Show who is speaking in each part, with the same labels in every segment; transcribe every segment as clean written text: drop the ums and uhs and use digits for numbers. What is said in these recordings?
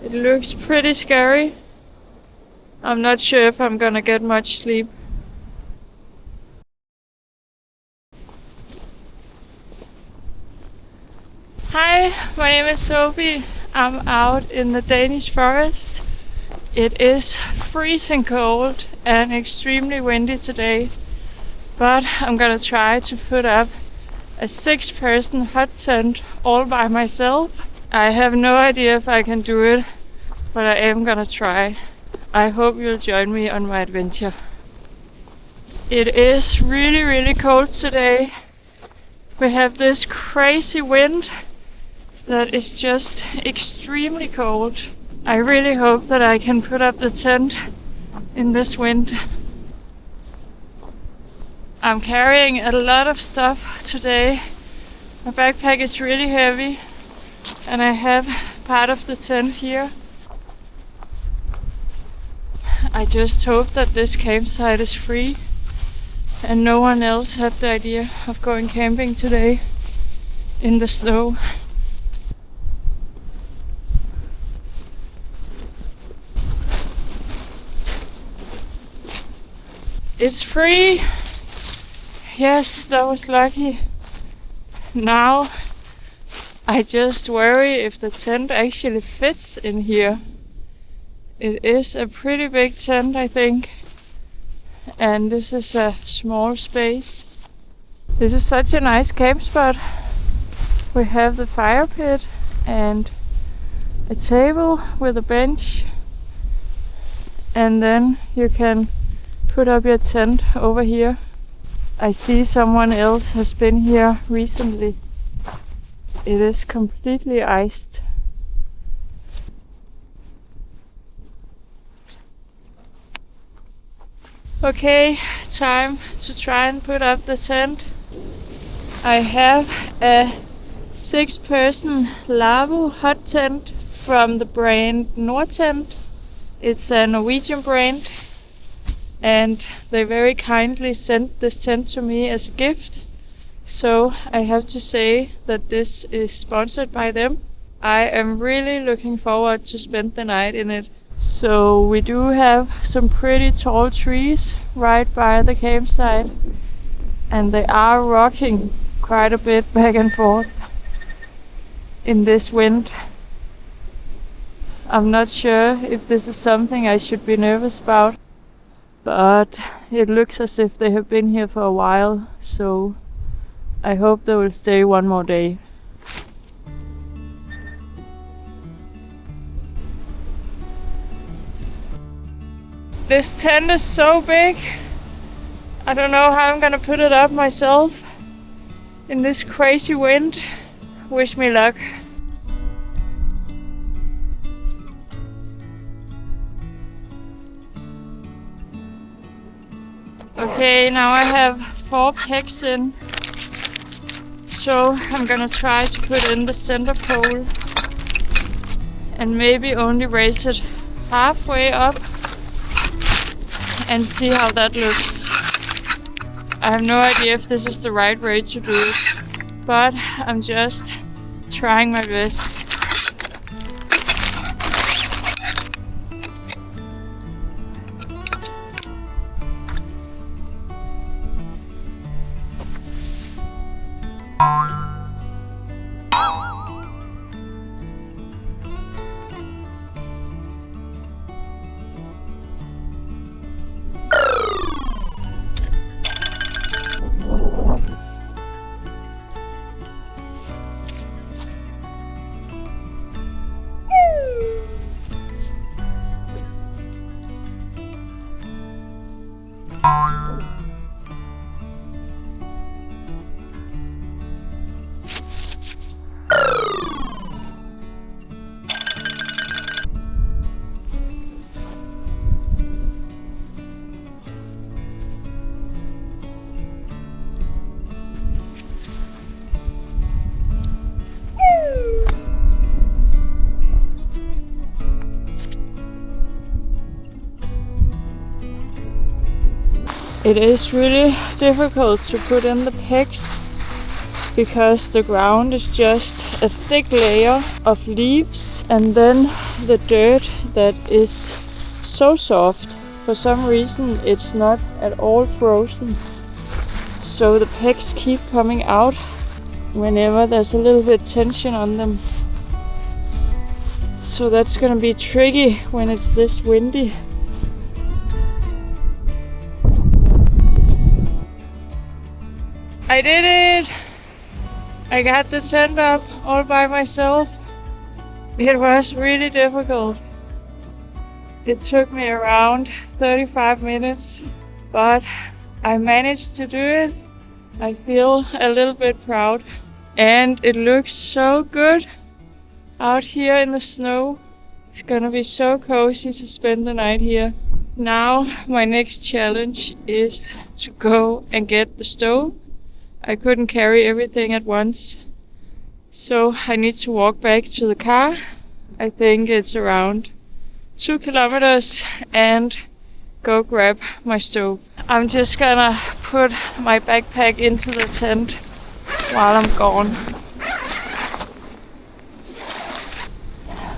Speaker 1: It looks pretty scary. I'm not sure if I'm gonna get much sleep. Hi, my name is Sophie. I'm out in the Danish forest. It is freezing cold and extremely windy today, but I'm gonna try to put up a 6-person hut tent all by myself. I have no idea if I can do it, but I am gonna try. I hope you'll join me on my adventure. It is really cold today. We have this crazy wind that is just extremely cold. I really hope that I can put up the tent in this wind. I'm carrying a lot of stuff today. My backpack is really heavy and I have part of the tent here. I just hope that this campsite is free and no one else had the idea of going camping today in the snow. It's free! Yes, that was lucky. Now I just worry if the tent actually fits in here. It is a pretty big tent, I think. And this is a small space. This is such a nice camp spot. We have the fire pit and a table with a bench. And then you can put up your tent over here. I see someone else has been here recently. It is completely iced. Okay, time to try and put up the tent. I have a 6-person Lavo hut tent from the brand Nortent. It's a Norwegian brand and they very kindly sent this tent to me as a gift. So I have to say that this is sponsored by them. I am really looking forward to spend the night in it. So we do have some pretty tall trees right by the campsite and they are rocking quite a bit back and forth in this wind. I'm not sure if this is something I should be nervous about, but it looks as if they have been here for a while, so I hope they will stay one more day. This tent is so big. I don't know how I'm gonna put it up myself in this crazy wind. Wish me luck. Okay, now I have 4 pegs in. So I'm gonna try to put in the center pole and maybe only raise it halfway up and see how that looks. I have no idea if this is the right way to do it, but I'm just trying my best. It is really difficult to put in the pegs because the ground is just a thick layer of leaves and then the dirt that is so soft. For some reason it's not at all frozen. So the pegs keep coming out whenever there's a little bit tension on them. So that's gonna be tricky when it's this windy. I did it! I got the tent up all by myself. It was really difficult. It took me around 35 minutes, but I managed to do it. I feel a little bit proud. And it looks so good out here in the snow. It's gonna be so cozy to spend the night here. Now my next challenge is to go and get the stove. I couldn't carry everything at once, so I need to walk back to the car. I think it's around 2 kilometers and go grab my stove. I'm just gonna put my backpack into the tent while I'm gone.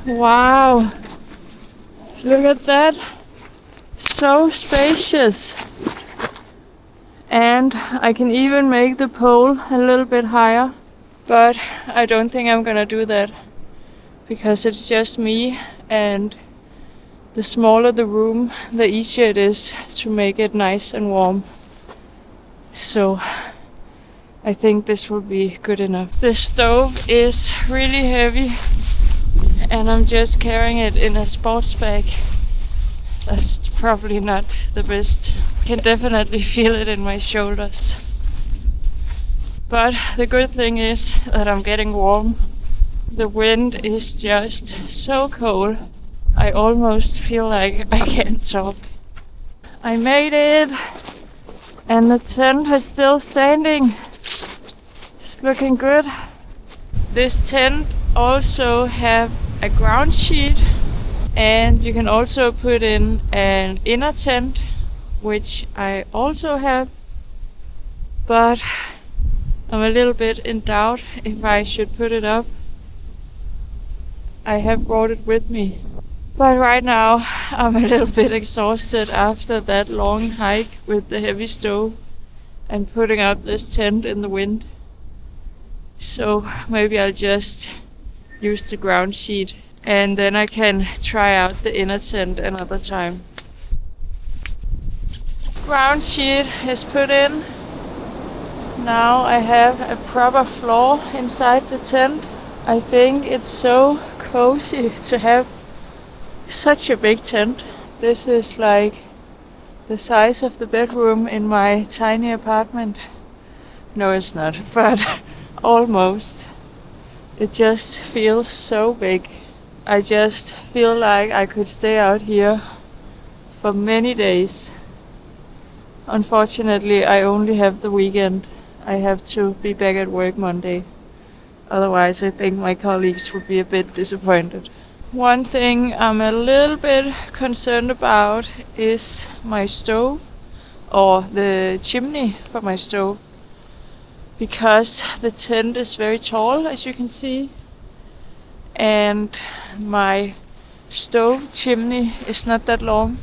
Speaker 1: Wow, look at that, so spacious. And I can even make the pole a little bit higher, but I don't think I'm gonna do that because it's just me, and the smaller the room, the easier it is to make it nice and warm. So I think this will be good enough. The stove is really heavy and I'm just carrying it in a sports bag. That's probably not the best. I can definitely feel it in my shoulders. But the good thing is that I'm getting warm. The wind is just so cold. I almost feel like I can't talk. I made it! And the tent is still standing. It's looking good. This tent also have a ground sheet, and you can also put in an inner tent, which I also have, but I'm a little bit in doubt if I should put it up. I have brought it with me, but right now I'm a little bit exhausted after that long hike with the heavy stove and putting up this tent in the wind. So maybe I'll just use the ground sheet and then I can try out the inner tent another time. Ground sheet is put in. Now I have a proper floor inside the tent. I think it's so cozy to have such a big tent. This is like the size of the bedroom in my tiny apartment. No, it's not, but almost. It just feels so big. I just feel like I could stay out here for many days. Unfortunately, I only have the weekend. I have to be back at work Monday. Otherwise, I think my colleagues would be a bit disappointed. One thing I'm a little bit concerned about is my stove, or the chimney for my stove, because the tent is very tall, as you can see, and my stove chimney is not that long.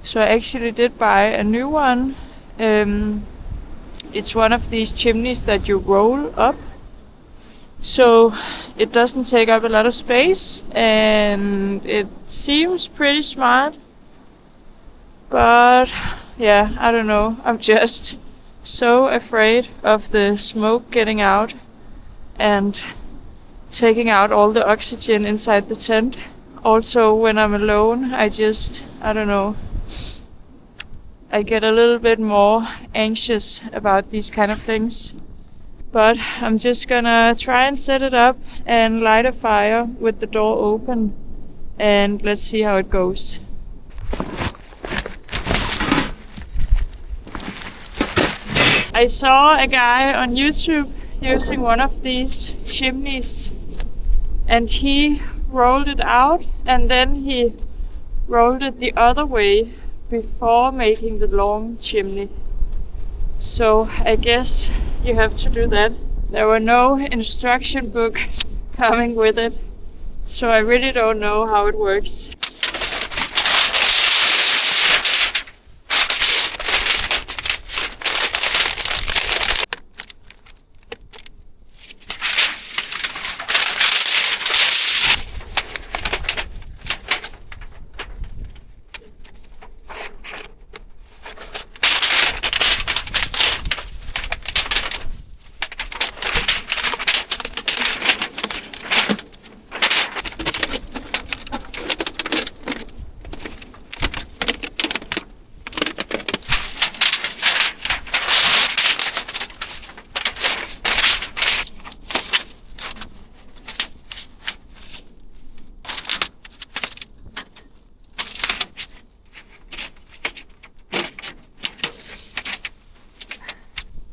Speaker 1: So I actually did buy a new one. It's one of these chimneys that you roll up, so it doesn't take up a lot of space and it seems pretty smart. But yeah, I don't know, I'm just so afraid of the smoke getting out and taking out all the oxygen inside the tent. Also, when I'm alone, I don't know, I get a little bit more anxious about these kind of things. But I'm just gonna try and set it up and light a fire with the door open, and let's see how it goes. I saw a guy on YouTube using one of these chimneys, and he rolled it out and then he rolled it the other way before making the long chimney. So I guess you have to do that There were no instruction book coming with it, so I really don't know how it works.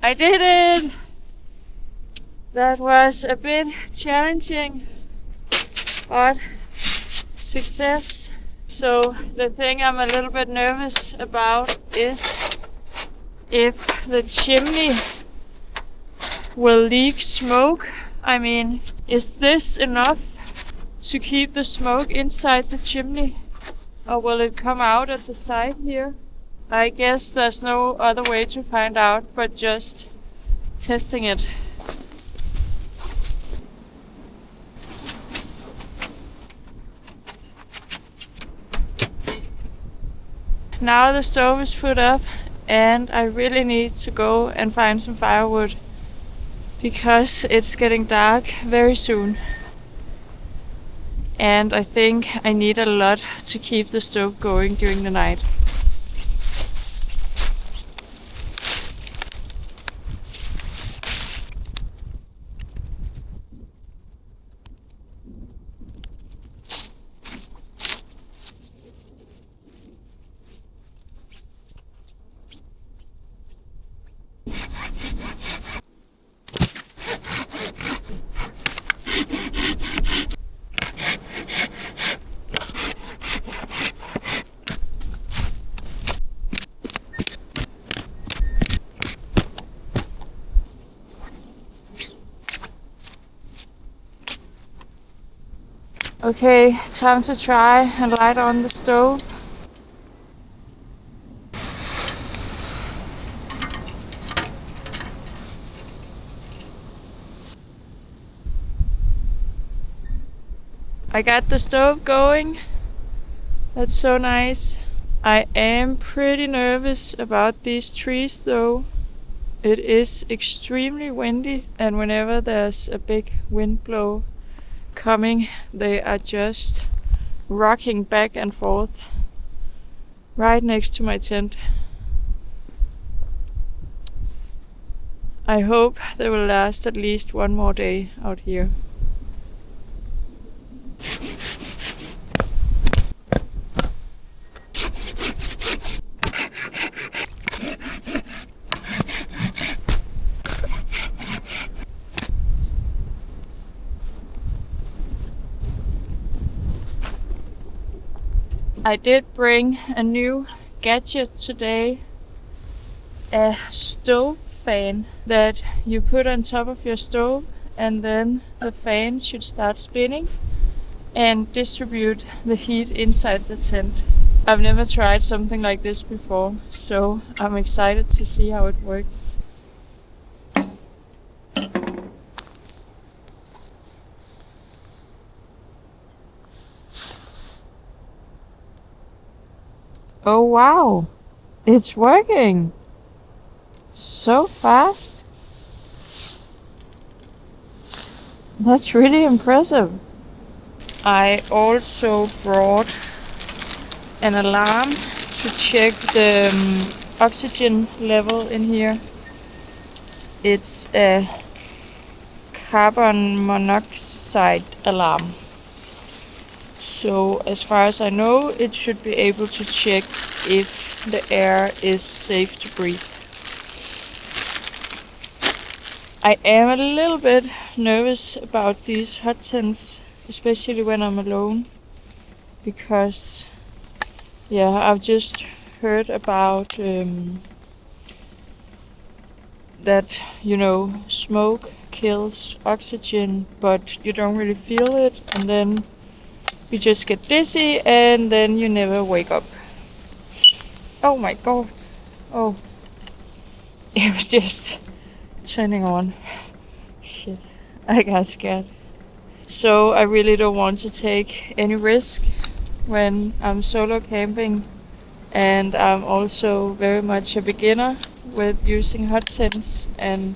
Speaker 1: I did it! That was a bit challenging, but success. So the thing I'm a little bit nervous about is if the chimney will leak smoke. I mean, is this enough to keep the smoke inside the chimney? Or will it come out at the side here? I guess there's no other way to find out but just testing it. Now the stove is put up and I really need to go and find some firewood because it's getting dark very soon. And I think I need a lot to keep the stove going during the night. Okay, time to try and light on the stove. I got the stove going. That's so nice. I am pretty nervous about these trees though. It is extremely windy, and whenever there's a big wind blow coming, they are just rocking back and forth right next to my tent. I hope they will last at least one more day out here. I did bring a new gadget today, a stove fan that you put on top of your stove, and then the fan should start spinning and distribute the heat inside the tent. I've never tried something like this before, so I'm excited to see how it works. Oh wow, it's working so fast. That's really impressive. I also brought an alarm to check the oxygen level in here. It's a carbon monoxide alarm. So as far as I know, it should be able to check if the air is safe to breathe. I am a little bit nervous about these hot tents, especially when I'm alone, because I've just heard about that, smoke kills oxygen, but you don't really feel it, and then you just get dizzy, and then you never wake up. Oh my god. Oh. It was just turning on. Shit. I got scared. So I really don't want to take any risk when I'm solo camping, and I'm also very much a beginner with using hot tents and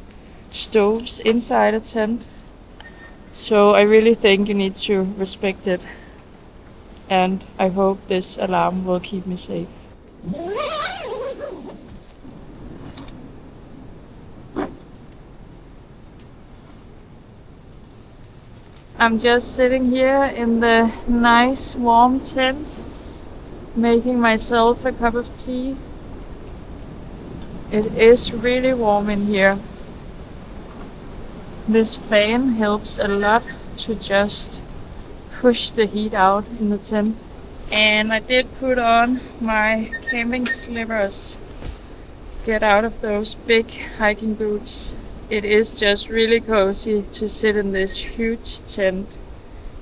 Speaker 1: stoves inside a tent. So I really think you need to respect it, and I hope this alarm will keep me safe. I'm just sitting here in the nice warm tent, making myself a cup of tea. It is really warm in here. This fan helps a lot to just push the heat out in the tent. And I did put on my camping slippers. Get out of those big hiking boots. It is just really cozy to sit in this huge tent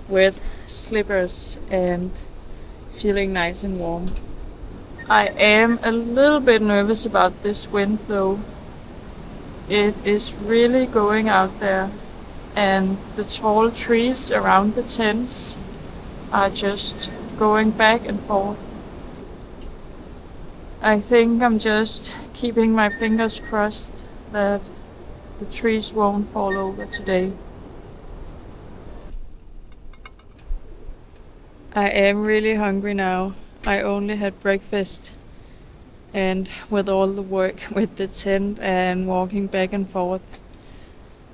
Speaker 1: with slippers and feeling nice and warm. I am a little bit nervous about this wind though. It is really going out there, and the tall trees around the tents are just going back and forth. I think I'm just keeping my fingers crossed that the trees won't fall over today. I am really hungry now. I only had breakfast, and with all the work with the tent and walking back and forth,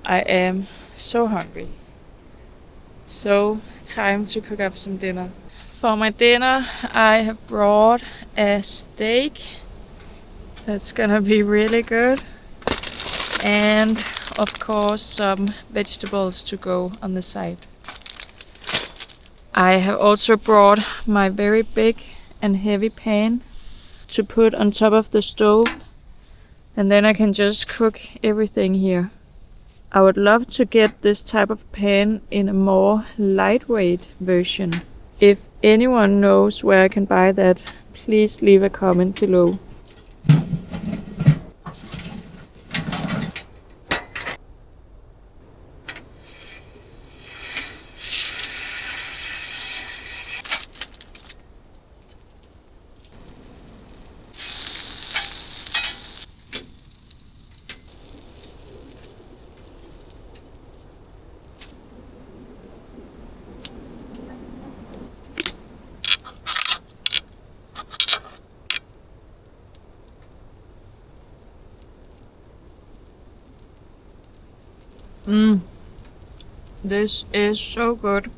Speaker 1: I am so hungry. So, time to cook up some dinner. For my dinner, I have brought a steak that's gonna be really good, and of course some vegetables to go on the side. I have also brought my very big and heavy pan to put on top of the stove, and then I can just cook everything here. I would love to get this type of pan in a more lightweight version. If anyone knows where I can buy that, please leave a comment below. This is so good.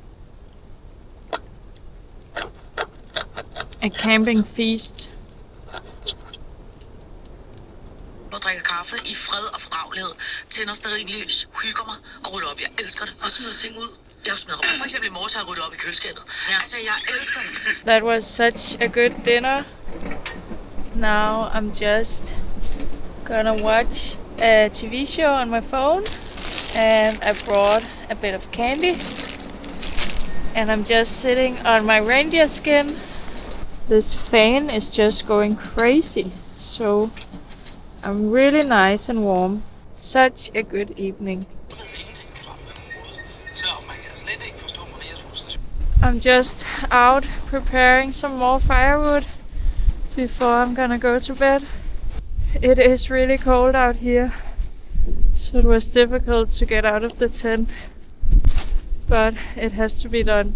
Speaker 1: A camping feast.
Speaker 2: Og drikker kaffe i fred og fordragelighed, tænder stearinlys, hygger mig og rydder op. Jeg elsker det. Og smider ting ud. Jeg smider for eksempel i morges har jeg ryddet op i køleskabet. Ja, altså, jeg elsker det.
Speaker 1: That was such a good dinner. Now I'm just gonna watch a TV show on my phone, and I brought a bit of candy, and I'm just sitting on my reindeer skin. This fan is just going crazy, so I'm really nice and warm. Such a good evening. I'm just out preparing some more firewood before I'm gonna go to bed. It is really cold out here, so it was difficult to get out of the tent, but it has to be done.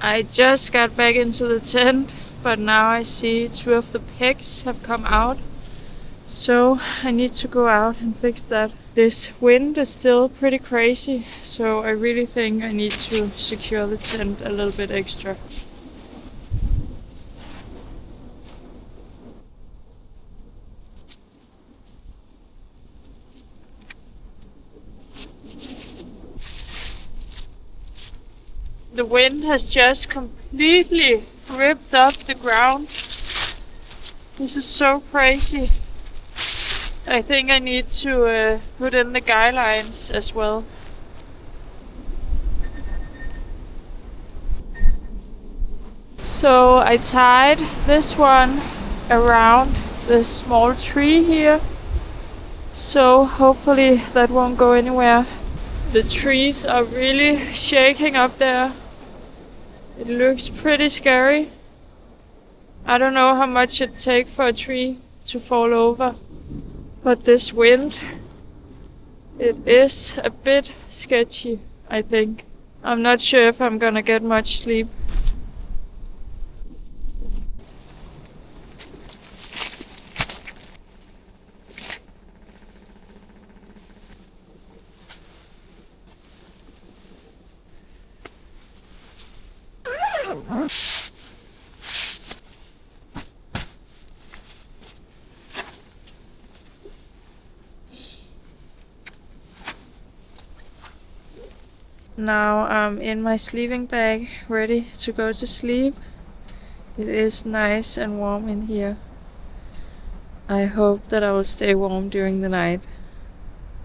Speaker 1: I just got back into the tent, but now I see 2 of the pigs have come out. So I need to go out and fix that. This wind is still pretty crazy, so I really think I need to secure the tent a little bit extra. The wind has just completely ripped up the ground. This is so crazy. I think I need to put in the guy lines as well. So I tied this one around the small tree here. So hopefully that won't go anywhere. The trees are really shaking up there. It looks pretty scary. I don't know how much it'd take for a tree to fall over. But this wind, it is a bit sketchy, I think. I'm not sure if I'm gonna get much sleep. Now I'm in my sleeping bag, ready to go to sleep. It is nice and warm in here. I hope that I will stay warm during the night.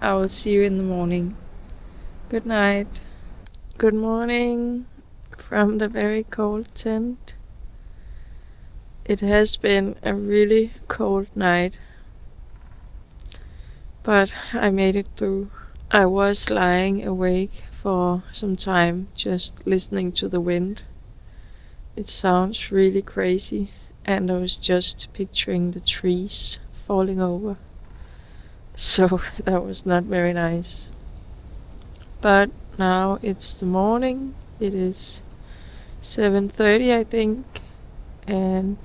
Speaker 1: I will see you in the morning. Good night. Good morning from the very cold tent. It has been a really cold night, but I made it through. I was lying awake for some time just listening to the wind. It sounds really crazy, and I was just picturing the trees falling over. So that was not very nice. But now it's the morning. It is 7:30 I think, and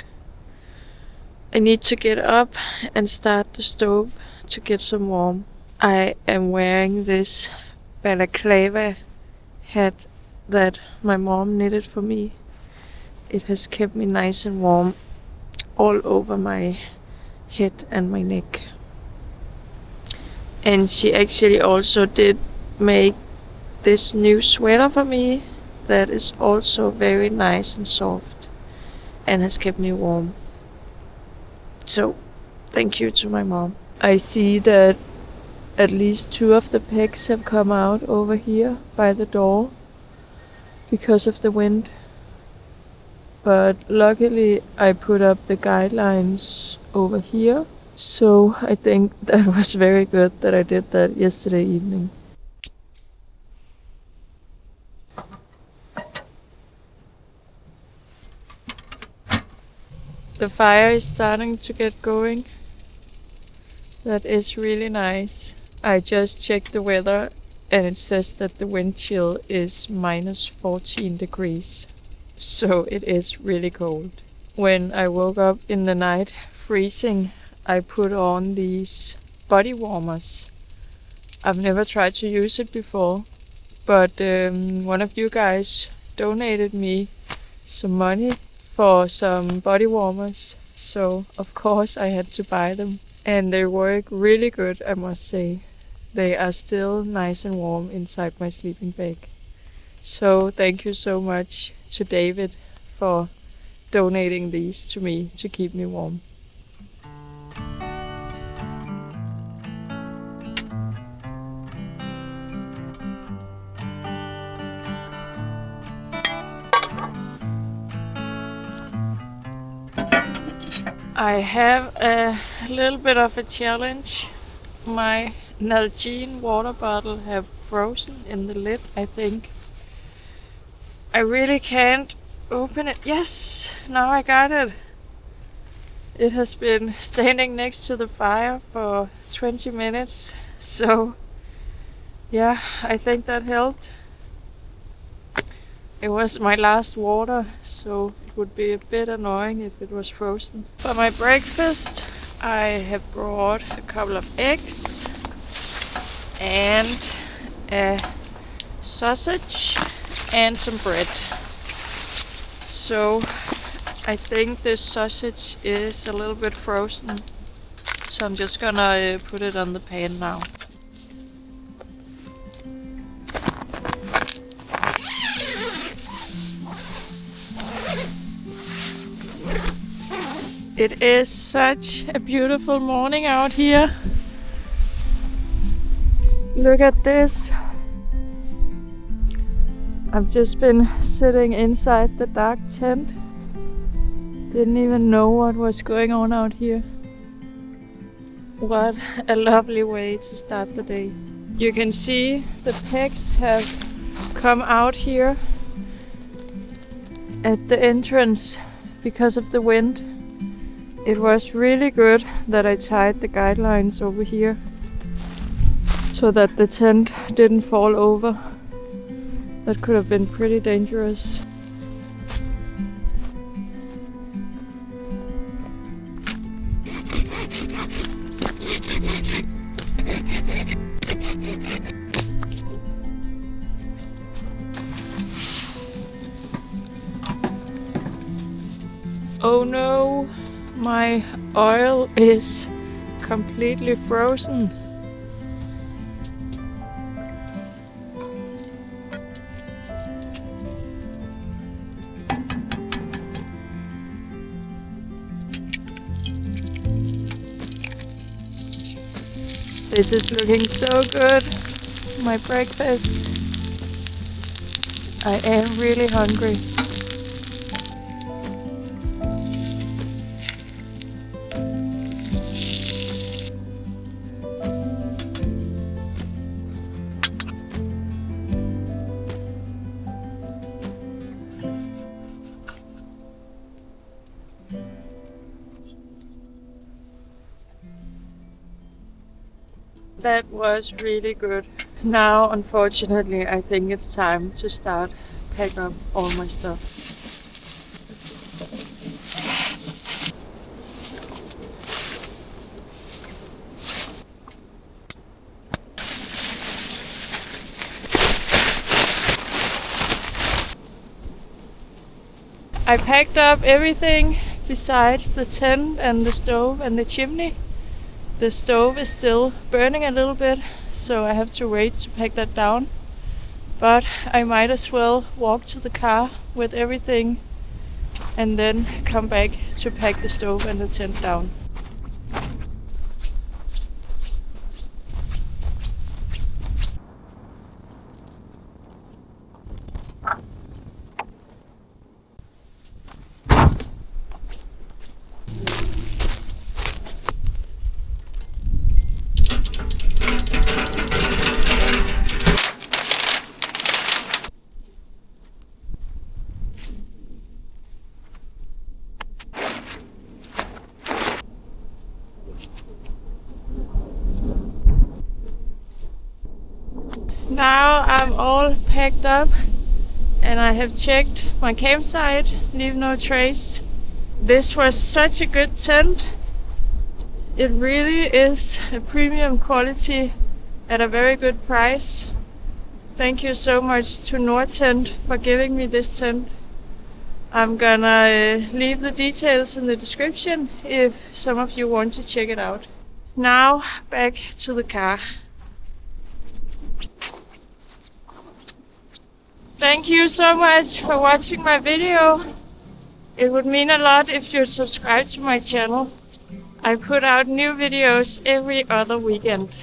Speaker 1: I need to get up and start the stove to get some warm. I am wearing this balaclava hat that my mom knitted for me. It has kept me nice and warm all over my head and my neck. And she actually also did make this new sweater for me that is also very nice and soft and has kept me warm. So thank you to my mom. I see that at least 2 of the pigs have come out over here by the door because of the wind. But luckily I put up the guidelines over here, so I think that was very good that I did that yesterday evening. The fire is starting to get going. That is really nice. I just checked the weather and it says that the wind chill is -14 degrees. So it is really cold. When I woke up in the night freezing, I put on these body warmers. I've never tried to use it before, but one of you guys donated me some money for some body warmers, so of course I had to buy them. And they work really good, I must say. They are still nice and warm inside my sleeping bag. So thank you so much to David for donating these to me to keep me warm. I have a little bit of a challenge. My Nalgene water bottle have frozen in the lid, I think. I really can't open it. Yes, now I got it. It has been standing next to the fire for 20 minutes, so yeah, I think that helped. It was my last water, so it would be a bit annoying if it was frozen. For my breakfast, I have brought a couple of eggs and a sausage and some bread. So I think this sausage is a little bit frozen, so I'm just gonna put it on the pan now. It is such a beautiful morning out here. Look at this. I've just been sitting inside the dark tent. Didn't even know what was going on out here. What a lovely way to start the day. You can see the pegs have come out here at the entrance because of the wind. It was really good that I tied the guidelines over here so that the tent didn't fall over. That could have been pretty dangerous. Oh no, my oil is completely frozen. This is looking so good, my breakfast. I am really hungry. That was really good. Now, unfortunately, I think it's time to start pack up all my stuff. I packed up everything besides the tent and the stove and the chimney. The stove is still burning a little bit, so I have to wait to pack that down. But I might as well walk to the car with everything and then come back to pack the stove and the tent down. Now I'm all packed up and I have checked my campsite, leave no trace. This was such a good tent. It really is a premium quality at a very good price. Thank you so much to Nordtent for giving me this tent. I'm gonna leave the details in the description if some of you want to check it out. Now back to the car. Thank you so much for watching my video. It would mean a lot if you'd subscribe to my channel. I put out new videos every other weekend.